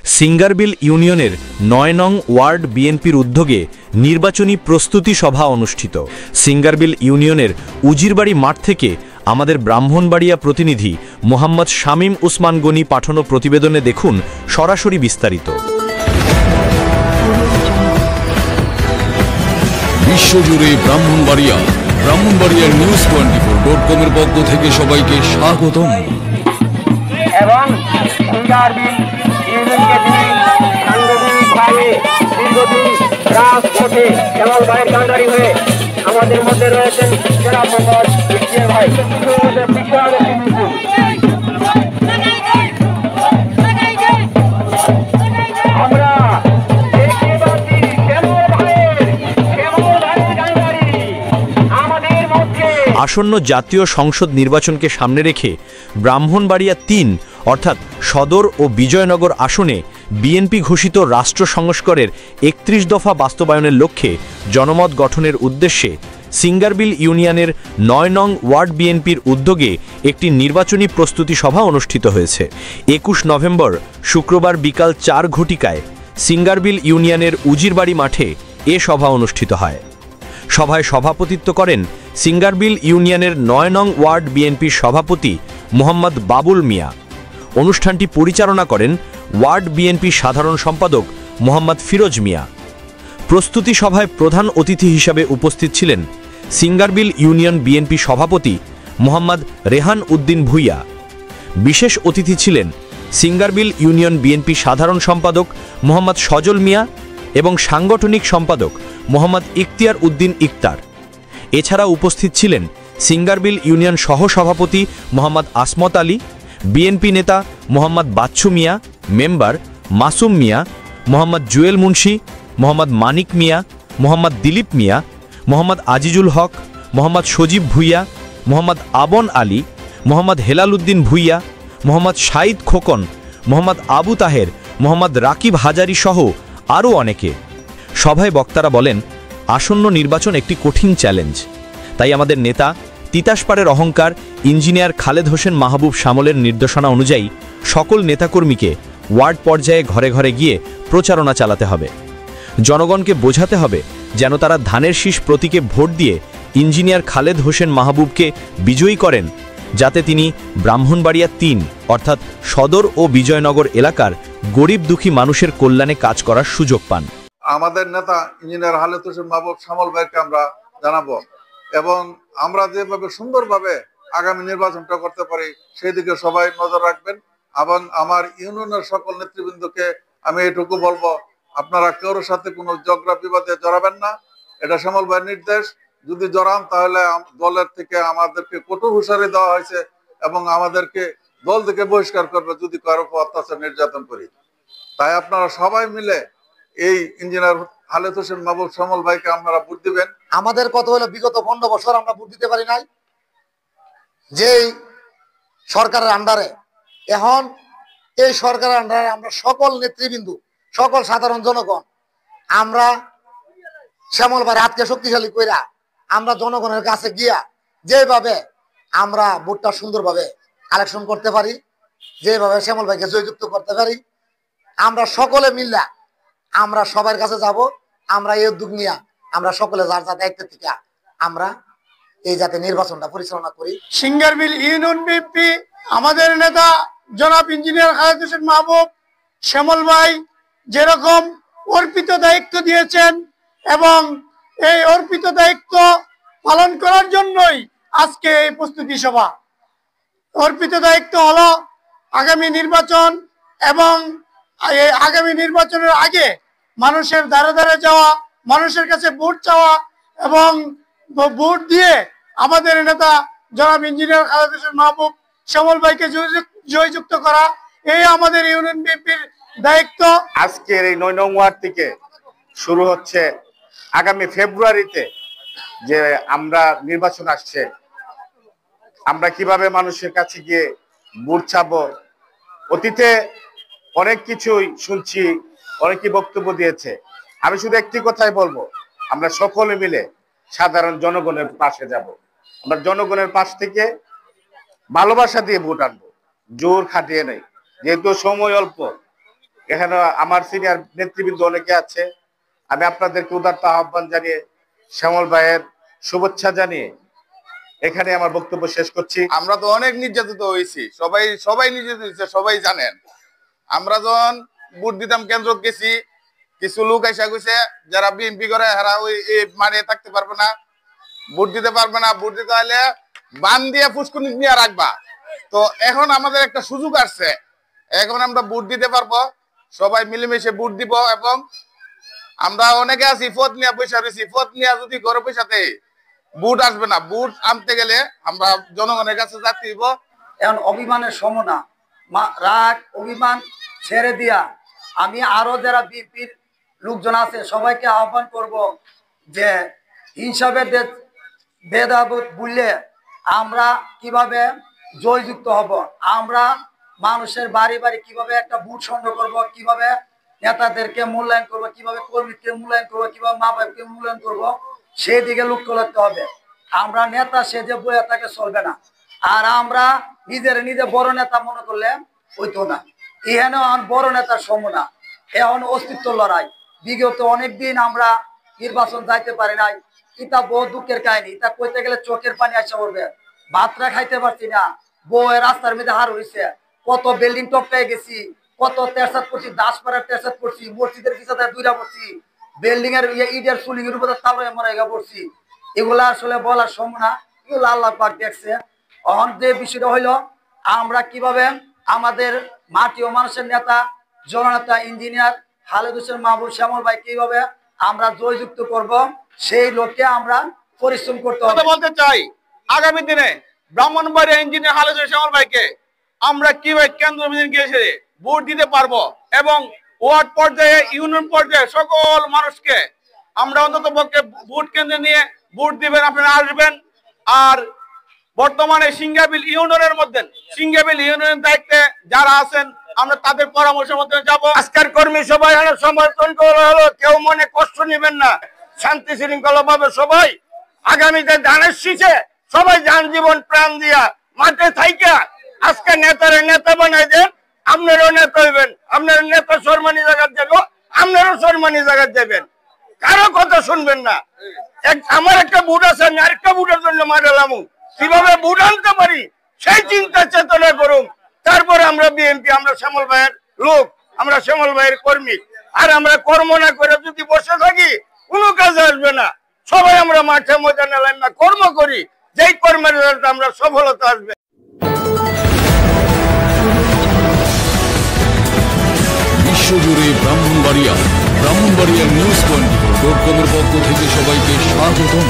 সিঙ্গারবিল ইউনিয়নের ৯ নং ওয়ার্ড বিএনপির উদ্যোগে নির্বাচনী প্রস্তুতি সভা অনুষ্ঠিত। সিঙ্গারবিল ইউনিয়নের উজিরবাড়ি মাঠ থেকে আমাদের ব্রাহ্মণবাড়িয়া প্রতিনিধি মোহাম্মদ শামীম উসমান গনি পাঠানো প্রতিবেদনে দেখুন সরাসরি বিস্তারিত। বিশ্বজুড়ে ব্রাহ্মণবাড়িয়ার news24.com এর পক্ষ থেকে সবাইকে স্বাগতম। এবং সিঙ্গারবিল ইউনিয়নকে তিনি সাংগঠনিকভাবে দীর্ঘদিন রাজপথে কেবল ভাইয়ের কান্ডারি হয়ে আমাদের মধ্যে রয়েছেন জেলা মোহাম্মদ ইকতিয়ার ভাই। আমরা আসন্ন জাতীয় সংসদ নির্বাচনকে সামনে রেখে ব্রাহ্মণবাড়িয়া ৩ অর্থাৎ সদর ও বিজয়নগর আসনে বিএনপি ঘোষিত রাষ্ট্র সংস্কারের ৩১ দফা বাস্তবায়নের লক্ষ্যে জনমত গঠনের উদ্দেশ্যে সিঙ্গারবিল ইউনিয়নের ৯ নং ওয়ার্ড বিএনপির উদ্যোগে একটি নির্বাচনী প্রস্তুতি সভা অনুষ্ঠিত হয়েছে। ২১ নভেম্বর শুক্রবার বিকাল ৪ ঘটিকায় সিঙ্গারবিল ইউনিয়নের উজিরবাড়ি মাঠে এ সভা অনুষ্ঠিত হয়। সভায় সভাপতিত্ব করেন সিঙ্গারবিল ইউনিয়নের ৯ নং ওয়ার্ড বিএনপির সভাপতি মোহাম্মদ বাবুল মিয়া। অনুষ্ঠানটি পরিচালনা করেন ওয়ার্ড বিএনপির সাধারণ সম্পাদক মোহাম্মদ ফিরোজ মিয়া। প্রস্তুতি সভায় প্রধান অতিথি হিসাবে উপস্থিত ছিলেন সিঙ্গারবিল ইউনিয়ন বিএনপি সভাপতি মোহাম্মদ রেহান উদ্দিন ভুইয়া। বিশেষ অতিথি ছিলেন সিঙ্গারবিল ইউনিয়ন বিএনপি সাধারণ সম্পাদক মোহাম্মদ সজল মিয়া এবং সাংগঠনিক সম্পাদক মোহাম্মদ ইকতিয়ার উদ্দিন ইকতার। এছাড়া উপস্থিত ছিলেন সিঙ্গারবিল ইউনিয়ন সহসভাপতি মোহাম্মদ আসমত আলী, বিএনপি নেতা মোহাম্মদ বাচ্চু মিয়া, মেম্বার মাসুম মিয়া, মোহাম্মদ জুয়েল মুন্সি, মোহাম্মদ মানিক মিয়া, মোহাম্মদ দিলীপ মিয়া, মোহাম্মদ আজিজুল হক, মোহাম্মদ সজীব ভুইয়া, মোহাম্মদ আবন আলী, মোহাম্মদ হেলাল উদ্দিন ভুইয়া, মোহাম্মদ শাহিদ খোকন, মোহাম্মদ আবু তাহের, মোহাম্মদ রাকিব হাজারি সহ আরও অনেকে। সভায় বক্তারা বলেন, আসন্ন নির্বাচন একটি কঠিন চ্যালেঞ্জ, তাই আমাদের নেতা তিতাসপাড়ের অহংকার ইঞ্জিনিয়ার খালেদ হোসেন মাহবুব শামলের নির্দেশনা অনুযায়ী সকল নেতাকর্মীকে ওয়ার্ড পর্যায়ে ঘরে ঘরে গিয়ে প্রচারণা চালাতে হবে। জনগণকে বোঝাতে হবে যেন তারা ধানের শীষ প্রতীকে ভোট দিয়ে ইঞ্জিনিয়ার খালেদ হোসেন মাহবুবকে বিজয়ী করেন, যাতে তিনি ব্রাহ্মণবাড়িয়া ৩ অর্থাৎ সদর ও বিজয়নগর এলাকার গরিব দুঃখী মানুষের কল্যাণে কাজ করার সুযোগ পান। আমাদের নেতা ইঞ্জিনিয়ার খালেদ হোসেন মাহবুব শামল ভাইকে আমরা জানাবো এবং আমরা যেভাবে সুন্দরভাবে আগামী নির্বাচনটা করতে পারি সেই দিকে সবাই নজর রাখবেন। এবং আমার ইউনিয়নের সকল নেতৃবৃন্দকে আমি এটুকু বলবো, আপনারা কারোর সাথে কোনো ঝগড়া বিবাদে জড়াবেন না। এটা শ্যামল ভাইয়ের নির্দেশ, যদি জড়ান তাহলে দলের থেকে আমাদেরকে কঠোর হুঁশিয়ারি দেওয়া হয়েছে এবং আমাদেরকে দল থেকে বহিষ্কার করবে যদি কারো উপর অত্যাচার নির্যাতন করি। তাই আপনারা সবাই মিলে এই ইঞ্জিনিয়ার খালেদ হোসেন মাহবুব শ্যামল ভাইকে আপনারা ভোট দিবেন। আমাদের কত হলো বিগত 15 বছর আমরা ভোট দিতে পারি নাই যেই সরকারের আন্ডারে। এখন এই সরকারের আন্ডারে আমরা সকল নেতৃবৃন্দু, সকল সাধারণ জনগণ আমরা শ্যামল ভাইয়ের হাতকে শক্তিশালী কইরা আমরা জনগণের কাছে গিয়া যেভাবে আমরা ভোটটা সুন্দরভাবে কালেকশন করতে পারি, যেভাবে শ্যামল ভাইকে জয়যুক্ত করতে পারি, আমরা সকলে মিল্লা আমরা সবার কাছে যাব। আমরা এই উদ্যোগ নিয়ে আমরা সকলে যার যার দায়িত্ব থেকে আমরা এই যাতে নির্বাচনটা পরিচালনা করি। সিঙ্গারবিল ইউনিয়ন বিএনপি আমাদের নেতা জনাব ইঞ্জিনিয়ার খালেদ হোসেন মাহবুব শ্যামল ভাই যেরকম অর্পিত দায়িত্ব দিয়েছেন এবং এই অর্পিত দায়িত্ব পালন করার জন্যই আজকে এই প্রস্তুতি সভা। অর্পিত দায়িত্ব হলো আগামী নির্বাচন এবং এই আগামী নির্বাচনের আগে মানুষের দ্বারে দ্বারে যাওয়া, মানুষের কাছে ভোট চাওয়া এবং ভোট দিয়ে আমাদের নেতা জনাব ইঞ্জিনিয়ার খালেদ হোসেন মাহবুব শ্যামল ভাইকে জয়যুক্ত করা, এই আমাদের ইউনিয়ন বিএনপির দায়িত্ব। আজকের এই ৯ নং ওয়ার্ড থেকে শুরু হচ্ছে আগামী ফেব্রুয়ারিতে যে আমরা নির্বাচন আসছে, আমরা কিভাবে মানুষের কাছে গিয়ে ভোট চাবো। অতীতে অনেক কিছুই শুনছি, অনেকেই বক্তব্য দিয়েছে। আমি শুধু একটি কথাই বলবো, আমরা সকলে মিলে সাধারণ জনগণের পাশে যাব। আমরা জনগণের পাশ থেকে ভালোবাসা দিয়ে ভোট আনবো, জোর খাটিয়ে নেই। যেহেতু সময় অল্প, এখানে আমার সিনিয়র নেতৃবৃন্দ অনেকে আছে। আমি আপনাদেরকে উদারতা আহ্বান জানিয়ে শ্যামল ভাইয়ের শুভেচ্ছা জানিয়ে এখানে আমার বক্তব্য শেষ করছি। আমরা তো অনেক নির্যাতিত হয়েছি, সবাই নির্যাতিত হয়েছে, সবাই জানেন। আমরা যখন ভোট দিতাম কেন্দ্র গেছি, কিছু লোক এসে গেছে যারা বিএনপি করে এরা ওই মানে থাকতে পারবে না, ভোট দিতে পারবে না। ভোট দিতে হলে বান দিয়ে ফুসকুনি নিয়ে রাখবা। তো এখন আমাদের একটা সুযোগ আসছে, এখন আমরা ভোট দিতে পারবো, সবাই মিলেমিশে ভোট দিব। এবং আমরা অনেকে আছি পথ নিয়ে পয়সা রয়েছি, পথ নিয়ে যদি ঘরে পয়সাতে ভোট আসবে না। ভোট আনতে গেলে আমরা জনগণের কাছে যাতে দিব। এখন অভিমানের সমনা রাগ অভিমান ছেড়ে দিয়া আমি আরো যারা বিএনপির লোকজন আছে সবাইকে আহ্বান করব যে হিসাবে ভেদাভেদ বুঝলে আমরা কিভাবে জয়যুক্ত হব, আমরা মানুষের বাড়ি বাড়ি কিভাবে একটা ভোট সংগ্রহ করব, কিভাবে নেতাদেরকে মূল্যায়ন করব, কিভাবে কর্মীকে মূল্যায়ন করব, কিভাবে মা বাবাকে মূল্যায়ন করব, সেই দিকে লক্ষ্য রাখতে হবে। আমরা নেতা সেজে বইয়া তাকে চলবে না। আর আমরা নিজে বড় নেতা মনে করলে হইতো না। এখানে বড় নেতার সময় না, এখন অস্তিত্ব লড়াই। বিগত অনেকদিন আমরা নির্বাচন যাইতে পারি নাই, এটা বহু দুঃখের কাহিনী। এটা কইতে গেলে চোখের পানি আসা পড়বে। ভাতটা খাইতে পারছি না, বউয়ের রাস্তার মধ্যে হার হয়েছে, কত বিল্ডিং টপকাই গেছি, কত তেরসাদ করছি, দাসপাড়ার তেরসাদ করছি, মসজিদের পিছনে দুইটা পড়ছি, বিল্ডিং এর ইটের সুলিং এর উপরে তালরে মরে পড়ছি। এগুলা আসলে বলার সময় না, এগুলো আল্লাহ পাক দেখছে। এখন যে বিষয়টা হইলো আমরা কিভাবে আমাদের মাটি ও মানুষের নেতা জননেতা ইঞ্জিনিয়ার খালেদ হোসেন মাহবুব শ্যামল ভাই কিভাবে আমরা জয়যুক্ত করব, সেই লক্ষ্যে আমরা পরিশ্রম করতে হবে। বলতে চাই আগামী দিনে ব্রাহ্মণবাড়িয়া ইঞ্জিনিয়ার খালেদ হোসেন শ্যামল ভাইকে আমরা কিভাবে কেন্দ্র গিয়ে ভোট দিতে পারবো এবং ওয়ার্ড পর্যায়ে ইউনিয়ন পর্যায়ে সকল মানুষকে আমরা অন্তত পক্ষে ভোট কেন্দ্রে নিয়ে ভোট দিবেন, আপনারা আসবেন। আর বর্তমানে সিঙ্গাবিল ইউনিয়নের মধ্যে সিঙ্গাবিল ইউনিয়নের দায়িত্বে যারা আছেন আমরা তাদের পরামর্শ মধ্যে যাব। আজকের কর্মী সবাই সমর্থন করা হলো, কেউ মনে কষ্ট নেবেন না, শান্তি শৃঙ্খলা ভাবে সবাই আগামীতে ধানের শীষে সবাই যান জীবন প্রাণ দিয়া মাঠে থাইকা আজকে নেতারে নেতা বানাই দেন। আপনারও নেতা হইবেন, আপনার নেতা সম্মানী জায়গা যাবো, আপনারও সম্মানী জায়গা যাবেন, কারো কথা শুনবেন না। আমার একটা বুট আছে, আমি আরেকটা বুটের জন্য মারালাম, কিভাবে বুট আনতে পারি সেই চিন্তা চেতনা করুন। তারপরে আমরা বিএনপি, আমরা শ্যামল ভাইয়ের লোক, আমরা শ্যামল ভাইয়ের কর্মী। আর আমরা কর্ম না করে যদি বসে থাকি কোনো কাজে আসবে না। সবাই আমরা মাঠে ময়দানে না কর্ম করি, যেই কর্মের রেজাল্ট আমরা সফলতা আসবে। বিশ্বজুড়ে ব্রাহ্মণবাড়িয়া নিউজ 24.com এর পক্ষ থেকে সবাইকে স্বাগতম।